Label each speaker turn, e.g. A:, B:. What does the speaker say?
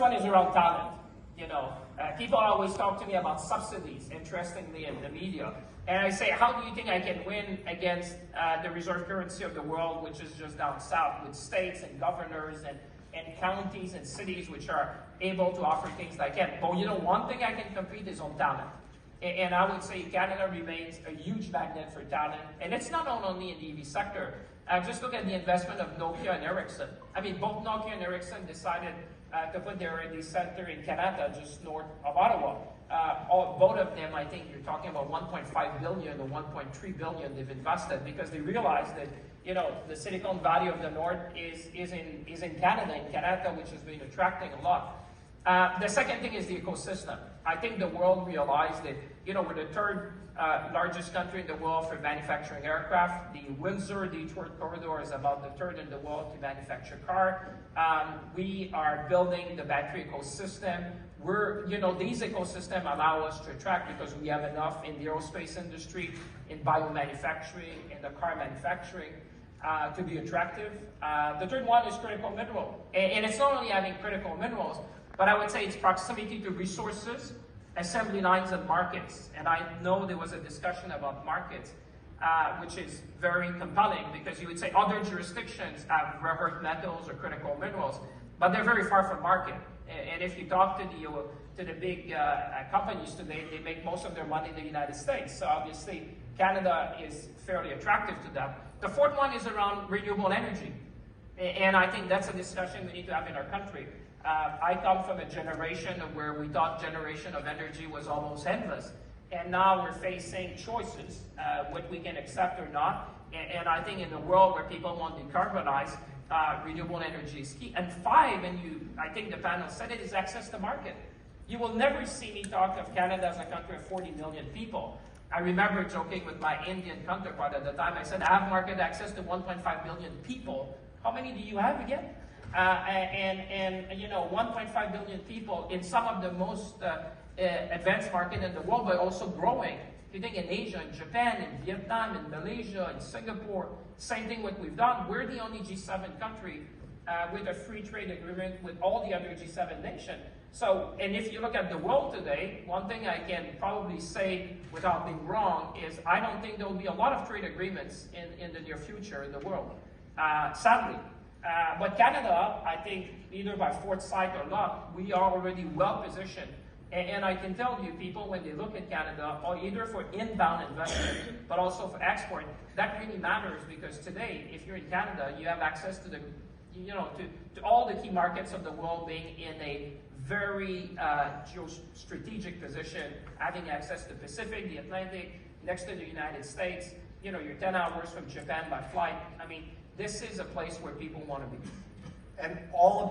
A: one is around talent. You know, people always talk to me about subsidies, interestingly, in the media. And I say, how do you think I can win against the reserve currency of the world, which is just down south, with states and governors and counties and cities which are able to offer things like that? But you know, one thing I can compete is on talent. And I would say Canada remains a huge magnet for talent. And it's not only in the EV sector. Just look at the investment of Nokia and Ericsson. I mean, both Nokia and Ericsson decided to put their R&D center in Canada, just north of Ottawa. Both of them, I think you're talking about 1.5 billion or 1.3 billion they've invested, because they realized that, you know, the Silicon Valley of the North is in Canada, which has been attracting a lot. The second thing is the ecosystem. I think the world realized that, you know, we're the third largest country in the world for manufacturing aircraft. The Windsor-Detroit corridor is about the third in the world to manufacture cars. We are building the battery ecosystem. You know, these ecosystems allow us to attract, because we have enough in the aerospace industry, in biomanufacturing, in the car manufacturing, to be attractive. The third one is critical mineral. And it's not only having critical minerals, but I would say it's proximity to resources, assembly lines, and markets. And I know there was a discussion about markets, which is very compelling, because you would say other jurisdictions have rare earth metals or critical minerals, but they're very far from market. And if you talk to the big companies today, they make most of their money in the United States. So obviously, Canada is fairly attractive to them. The fourth one is around renewable energy. And I think that's a discussion we need to have in our country. I come from a generation where we thought generation of energy was almost endless. And now we're facing choices, what we can accept or not. And I think in a world where people want to decarbonize, renewable energy is key. And five, I think the panel said it, is access to market. You will never see me talk of Canada as a country of 40 million people. I remember joking with my Indian counterpart at the time. I said, I have market access to 1.5 billion people. How many do you have again? And you know, 1.5 billion people in some of the most advanced market in the world, but also growing. If you think in Asia, in Japan, in Vietnam, in Malaysia, in Singapore, same thing what we've done. We're the only G7 country with a free trade agreement with all the other G7 nations. So, and if you look at the world today, one thing I can probably say without being wrong is I don't think there will be a lot of trade agreements in the near future in the world, sadly. But Canada, I think, either by foresight or not, we are already well positioned. And I can tell you, people, when they look at Canada, or either for inbound investment, but also for export, that really matters, because today, if you're in Canada, you have access to to all the key markets of the world, being in a very geostrategic position, having access to the Pacific, the Atlantic, next to the United States. You know, you're 10 hours from Japan by flight. I mean, this is a place where people want to be.
B: And all of that